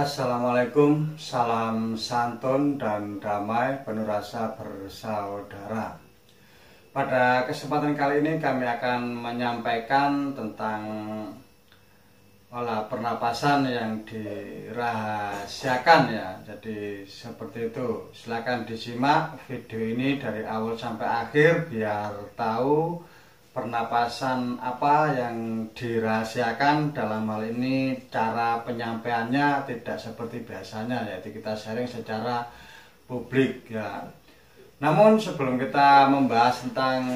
Assalamualaikum, salam santun dan damai penuh rasa bersaudara. Pada kesempatan kali ini kami akan menyampaikan tentang olah pernapasan yang dirahasiakan ya. Jadi seperti itu. Silakan disimak video ini dari awal sampai akhir biar tahu pernapasan apa yang dirahasiakan. Dalam hal ini cara penyampaiannya tidak seperti biasanya, yaitu kita sharing secara publik ya. Namun sebelum kita membahas tentang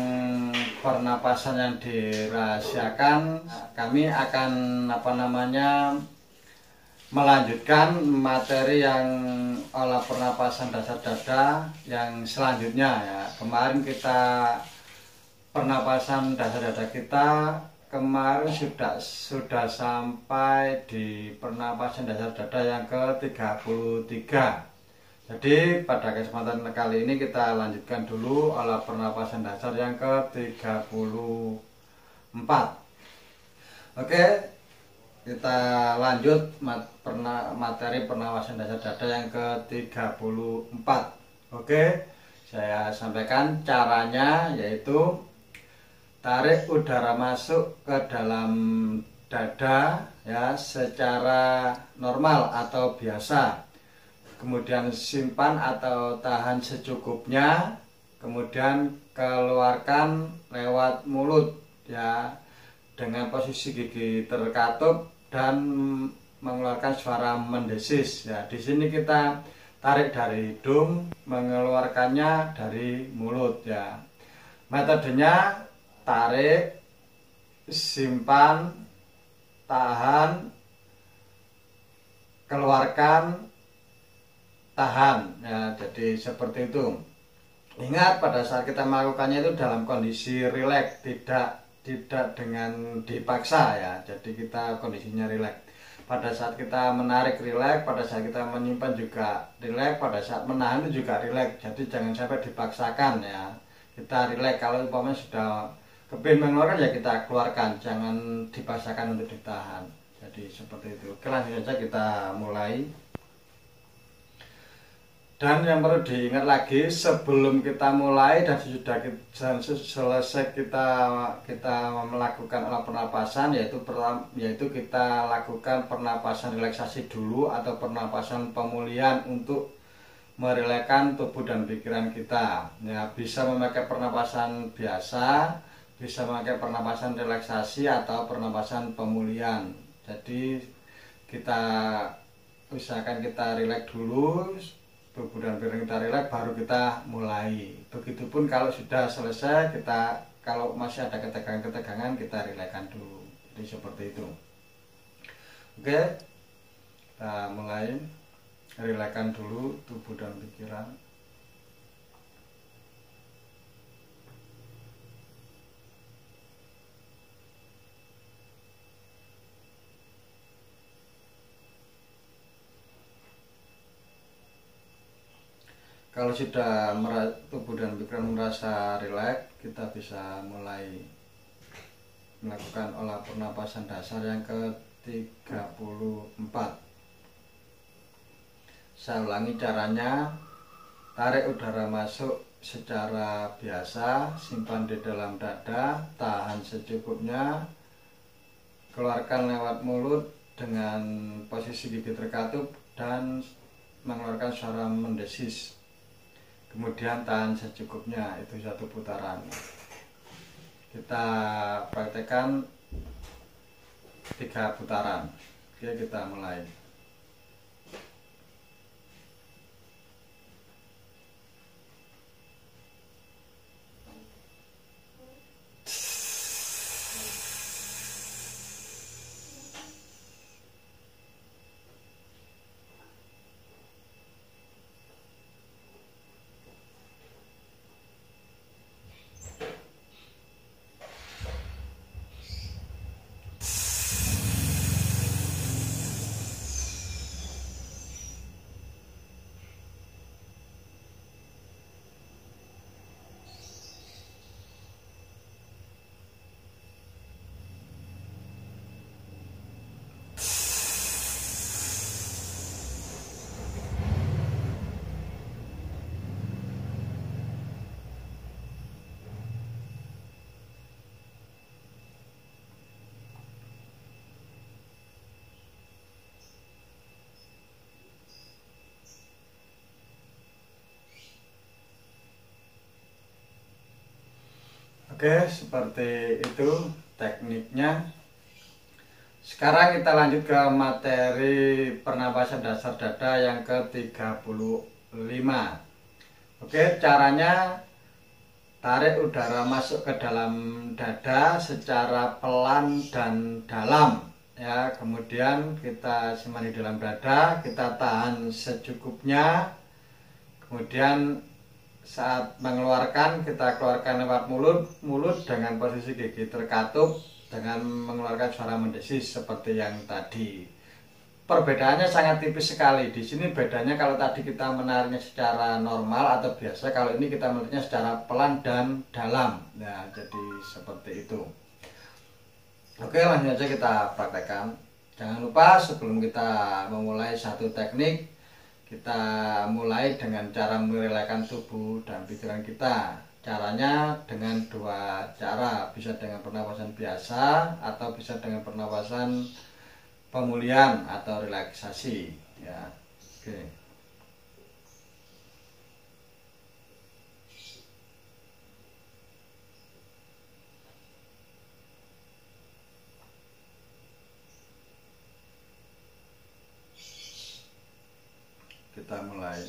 pernapasan yang dirahasiakan, kami akan melanjutkan materi yang olah pernapasan dasar dada yang selanjutnya ya. Kemarin kita pernapasan dasar dada kita kemarin sudah sampai di pernapasan dasar dada yang ke-33. Jadi pada kesempatan kali ini kita lanjutkan dulu olah pernapasan dasar yang ke-34. Oke, kita lanjut materi pernapasan dasar dada yang ke-34. Oke, saya sampaikan caranya, yaitu tarik udara masuk ke dalam dada ya secara normal atau biasa. Kemudian simpan atau tahan secukupnya, kemudian keluarkan lewat mulut ya dengan posisi gigi terkatup dan mengeluarkan suara mendesis ya. Di sini kita tarik dari hidung, mengeluarkannya dari mulut ya. Metodenya tarik, simpan, tahan, keluarkan, tahan ya. Jadi seperti itu. Ingat pada saat kita melakukannya itu dalam kondisi rileks, tidak dengan dipaksa ya. Jadi kita kondisinya rileks. Pada saat kita menarik rileks, pada saat kita menyimpan juga rileks, pada saat menahan itu juga rileks. Jadi jangan sampai dipaksakan ya. Kita rileks, kalau umpamanya sudah kepingin mengeluarkan ya kita keluarkan, jangan dipaksakan untuk ditahan. Jadi seperti itu. Oke, langsung saja kita mulai. Dan yang perlu diingat lagi, sebelum kita mulai dan sesudah selesai kita melakukan olah pernapasan, yaitu kita lakukan pernapasan relaksasi dulu atau pernapasan pemulihan untuk merelakskan tubuh dan pikiran kita ya. Bisa memakai pernapasan biasa, bisa memakai pernapasan relaksasi atau pernapasan pemulihan. Jadi kita usahakan kita rileks dulu, tubuh dan pikiran kita rileks, baru kita mulai. Begitupun kalau sudah selesai, kalau masih ada ketegangan kita rilekskan dulu. Jadi seperti itu. Oke, kita mulai. Rilekskan dulu tubuh dan pikiran. Kalau sudah tubuh dan pikiran merasa rileks, kita bisa mulai melakukan olah pernapasan dasar yang ke-34. Saya ulangi caranya. Tarik udara masuk secara biasa, simpan di dalam dada, tahan secukupnya, keluarkan lewat mulut dengan posisi gigi terkatup dan mengeluarkan suara mendesis. Kemudian tahan secukupnya, itu satu putaran. Kita praktekkan 3 putaran. Oke, kita mulai. Oke, seperti itu tekniknya. Sekarang kita lanjut ke materi pernapasan dasar dada yang ke-35. Oke, caranya tarik udara masuk ke dalam dada secara pelan dan dalam ya. Kemudian kita simpan di dalam dada, kita tahan secukupnya. Kemudian saat mengeluarkan, kita keluarkan lewat mulut dengan posisi gigi terkatup dengan mengeluarkan suara mendesis seperti yang tadi. Perbedaannya sangat tipis sekali. Di sini bedanya kalau tadi kita menariknya secara normal atau biasa, kalau ini kita menariknya secara pelan dan dalam. Nah, jadi seperti itu. Oke, langsung saja kita praktekkan. Jangan lupa sebelum kita memulai satu teknik, kita mulai dengan cara merelakan tubuh dan pikiran kita. Caranya dengan dua cara, bisa dengan pernapasan biasa atau bisa dengan pernapasan pemulihan atau relaksasi ya. Oke. Kita mulai.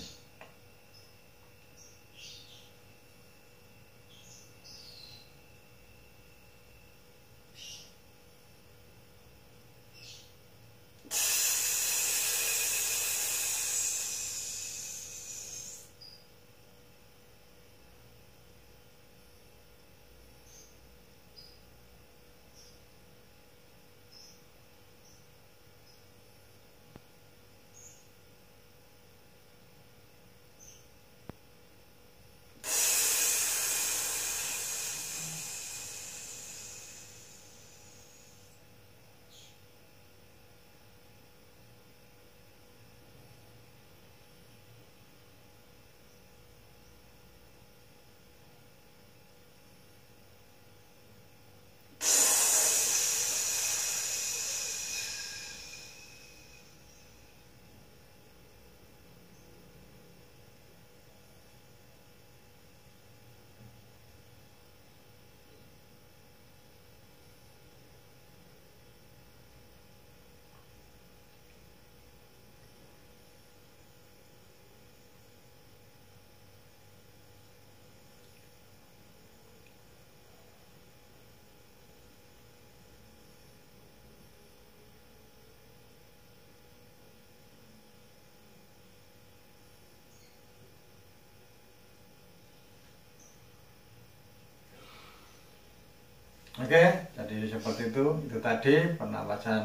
Oke, jadi seperti itu tadi pernapasan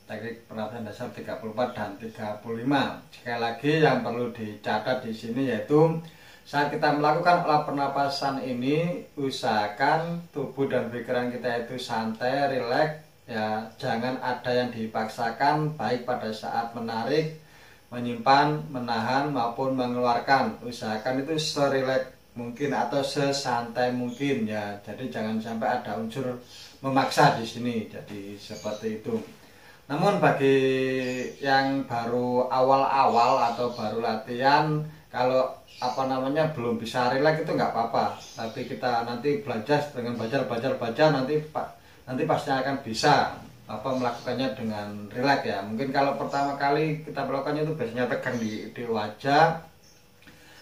teknik pernapasan dasar 34 dan 35. Sekali lagi yang perlu dicatat di sini yaitu saat kita melakukan olah pernapasan ini, usahakan tubuh dan pikiran kita itu santai, rileks ya, jangan ada yang dipaksakan baik pada saat menarik, menyimpan, menahan maupun mengeluarkan. Usahakan itu serileks mungkin atau sesantai mungkin ya. Jadi jangan sampai ada unsur memaksa di sini. Jadi seperti itu. Namun bagi yang baru awal-awal atau baru latihan, kalau belum bisa rileks itu nggak apa-apa. Tapi kita nanti belajar dengan baca nanti pasti akan bisa melakukannya dengan rileks ya. Mungkin kalau pertama kali kita melakukannya itu biasanya tegang di wajah,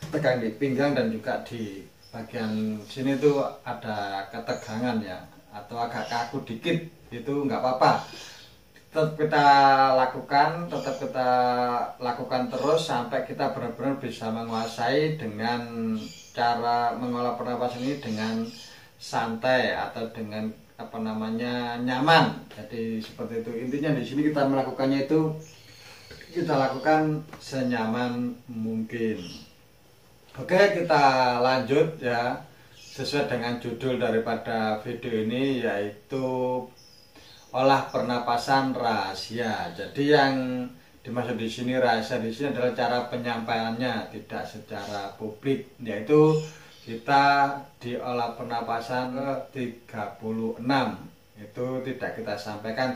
tegang di pinggang, dan juga di bagian sini tuh ada ketegangan ya, atau agak kaku dikit, itu nggak apa-apa. Tetap kita lakukan terus sampai kita benar-benar bisa menguasai dengan cara mengolah pernapasan ini dengan santai atau dengan nyaman. Jadi seperti itu. Intinya di sini kita melakukannya itu kita lakukan senyaman mungkin. Oke, kita lanjut ya, sesuai dengan judul daripada video ini, yaitu olah pernapasan rahasia. Jadi yang dimaksud di sini rahasia di sini adalah cara penyampaiannya, tidak secara publik, yaitu kita di olah pernapasan ke-36 itu tidak kita sampaikan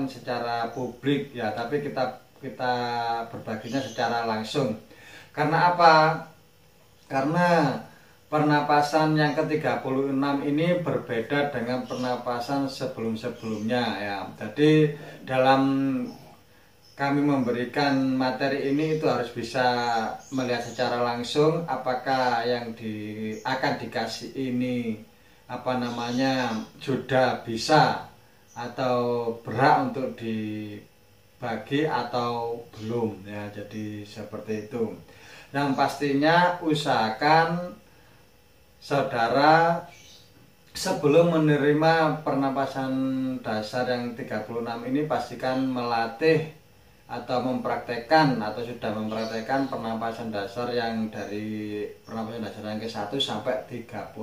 secara publik ya, tapi kita berbaginya secara langsung. Karena apa? Karena pernapasan yang ke-36 ini berbeda dengan pernapasan sebelum-sebelumnya ya. Jadi dalam kami memberikan materi ini itu harus bisa melihat secara langsung apakah yang akan dikasih ini sudah bisa atau berat untuk dibagi atau belum ya. Jadi seperti itu. Yang pastinya usahakan saudara sebelum menerima pernapasan dasar yang 36 ini pastikan melatih atau mempraktekkan atau sudah mempraktekkan pernapasan dasar yang dari pernapasan dasar yang ke-1 sampai 35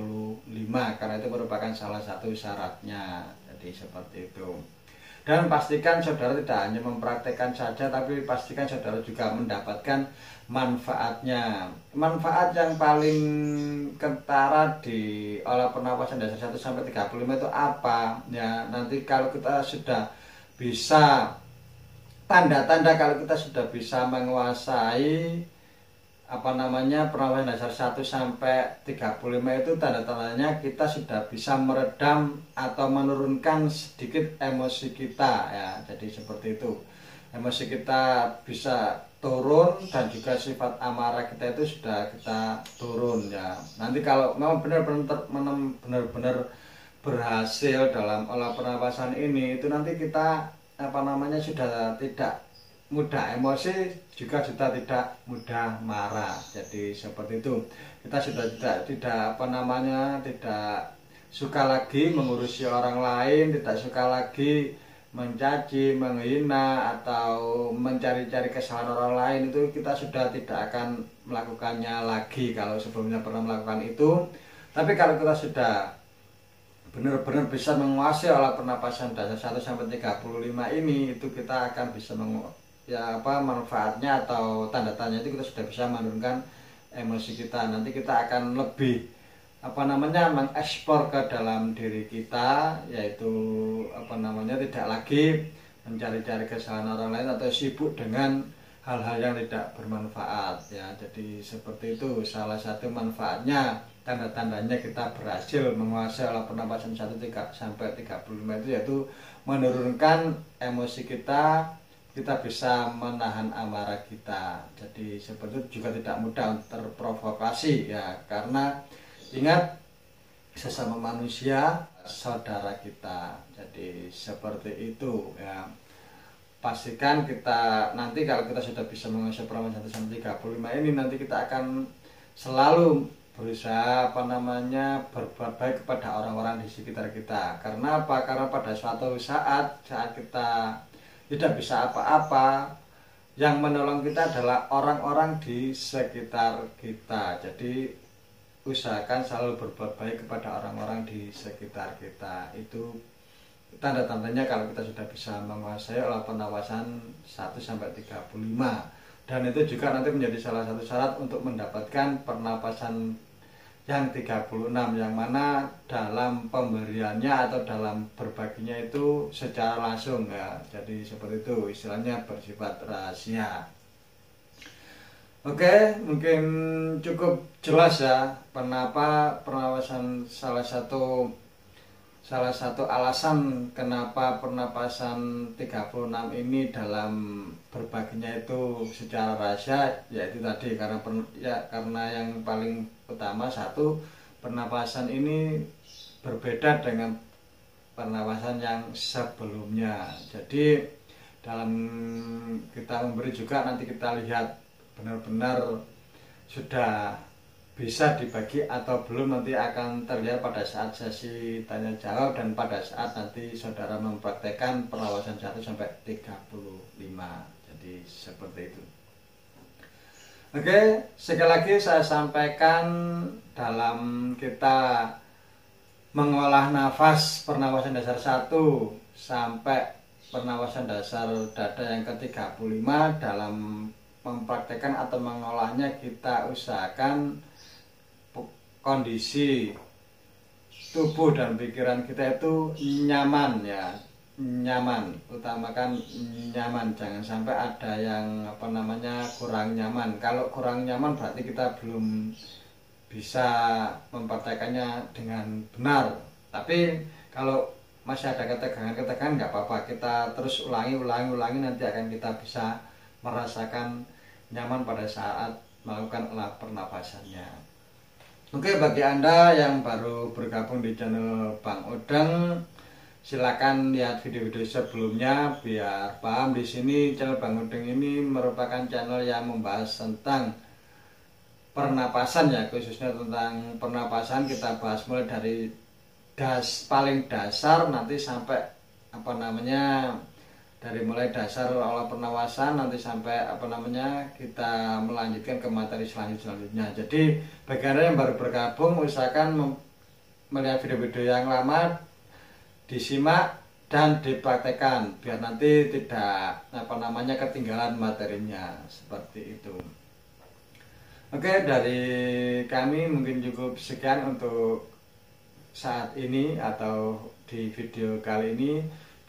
karena itu merupakan salah satu syaratnya. Jadi seperti itu. Dan pastikan saudara tidak hanya mempraktekkan saja, tapi pastikan saudara juga mendapatkan manfaatnya. Manfaat yang paling kentara di olah pernapasan dasar 1 sampai 35 itu apa? Ya, nanti kalau kita sudah bisa tanda-tanda kalau kita sudah bisa menguasai pernapasan dasar 1 sampai 35 itu tanda-tandanya kita sudah bisa meredam atau menurunkan sedikit emosi kita ya. Jadi seperti itu. Emosi kita bisa turun dan juga sifat amarah kita itu sudah kita turun ya. Nanti kalau memang benar-benar berhasil dalam olah pernapasan ini itu nanti kita sudah tidak mudah emosi, juga sudah tidak mudah marah. Jadi seperti itu. Kita sudah tidak suka lagi mengurusi orang lain, tidak suka lagi mencaci, menghina atau mencari-cari kesalahan orang lain. Itu kita sudah tidak akan melakukannya lagi kalau sebelumnya pernah melakukan itu. Tapi kalau kita sudah benar-benar bisa menguasai olah pernapasan dasar 1 sampai 35 ini, itu kita akan bisa manfaatnya atau tanda-tandanya itu kita sudah bisa menurunkan emosi kita. Nanti kita akan lebih mengekspor ke dalam diri kita, yaitu tidak lagi mencari-cari kesalahan orang lain atau sibuk dengan hal-hal yang tidak bermanfaat ya. Jadi seperti itu salah satu manfaatnya, tanda-tandanya kita berhasil menguasai olah pernapasan 1 sampai 35 itu, yaitu menurunkan emosi kita bisa menahan amarah kita. Jadi seperti itu, juga tidak mudah terprovokasi ya, karena ingat sesama manusia saudara kita. Jadi seperti itu ya. Pastikan kita nanti kalau kita sudah bisa menguasai pernapasan 1 sampai 35 ini, nanti kita akan selalu berusaha berbuat baik kepada orang-orang di sekitar kita. Karena apa? Karena pada suatu saat kita tidak bisa apa-apa, yang menolong kita adalah orang-orang di sekitar kita. Jadi usahakan selalu berbuat baik kepada orang-orang di sekitar kita. Itu tanda-tandanya kalau kita sudah bisa menguasai olah pernapasan 1 sampai 35. Dan itu juga nanti menjadi salah satu syarat untuk mendapatkan pernapasan yang 36, yang mana dalam pemberiannya atau dalam berbaginya itu secara langsung ya. Jadi seperti itu, istilahnya bersifat rahasia. Oke, mungkin cukup jelas ya kenapa pernapasan salah satu alasan kenapa pernapasan 36 ini dalam berbaginya itu secara rahasia, yaitu tadi karena yang paling utama, satu, pernapasan ini berbeda dengan pernapasan yang sebelumnya. Jadi dalam kita memberi juga nanti kita lihat benar-benar sudah bisa dibagi atau belum, nanti akan terlihat pada saat sesi tanya jawab dan pada saat nanti saudara mempraktekkan pernapasan 1 sampai 35. Jadi seperti itu. Oke, sekali lagi saya sampaikan, dalam kita mengolah nafas pernapasan dasar 1 sampai pernapasan dasar dada yang ke-35, dalam mempraktekkan atau mengolahnya kita usahakan kondisi tubuh dan pikiran kita itu nyaman ya, nyaman, utamakan nyaman, jangan sampai ada yang kurang nyaman. Kalau kurang nyaman berarti kita belum bisa mempraktekannya dengan benar. Tapi kalau masih ada ketegangan-ketegangan nggak apa-apa, kita terus ulangi nanti akan kita bisa merasakan nyaman pada saat melakukan olah pernapasannya. Oke, bagi Anda yang baru bergabung di channel Bang Odeng, silakan lihat video-video sebelumnya biar paham. Di sini channel Bang Odeng ini merupakan channel yang membahas tentang pernapasan ya, khususnya tentang pernapasan. Kita bahas mulai dari paling dasar nanti sampai dari mulai dasar olah pernapasan nanti sampai kita melanjutkan ke materi selanjutnya. Jadi bagi Anda yang baru bergabung, usahakan melihat video-video yang lama, disimak dan dipraktekkan biar nanti tidak ketinggalan materinya, seperti itu. Oke, dari kami mungkin cukup sekian untuk saat ini atau di video kali ini.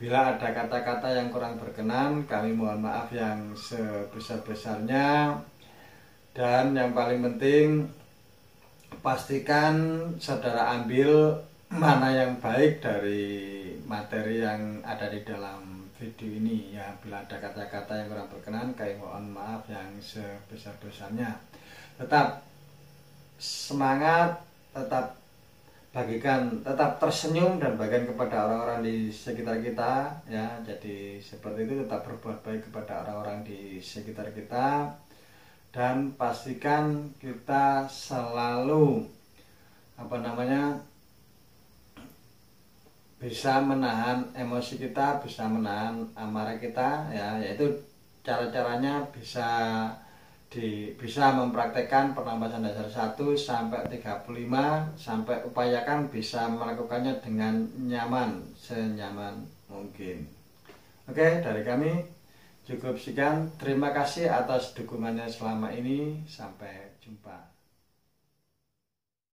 Bila ada kata-kata yang kurang berkenan, kami mohon maaf yang sebesar-besarnya. Dan yang paling penting, pastikan saudara ambil mana yang baik dari materi yang ada di dalam video ini ya. Bila ada kata-kata yang kurang berkenan, kami mohon maaf yang sebesar-besarnya. Tetap semangat, tetap tersenyum dan bagikan kepada orang-orang di sekitar kita ya. Jadi seperti itu, tetap berbuat baik kepada orang-orang di sekitar kita, dan pastikan kita selalu bisa menahan emosi kita, bisa menahan amarah kita ya, yaitu cara-caranya bisa mempraktekkan pernapasan dasar 1 sampai 35, sampai upayakan bisa melakukannya dengan nyaman, senyaman mungkin. Oke, dari kami cukup sekian. Terima kasih atas dukungannya selama ini. Sampai jumpa.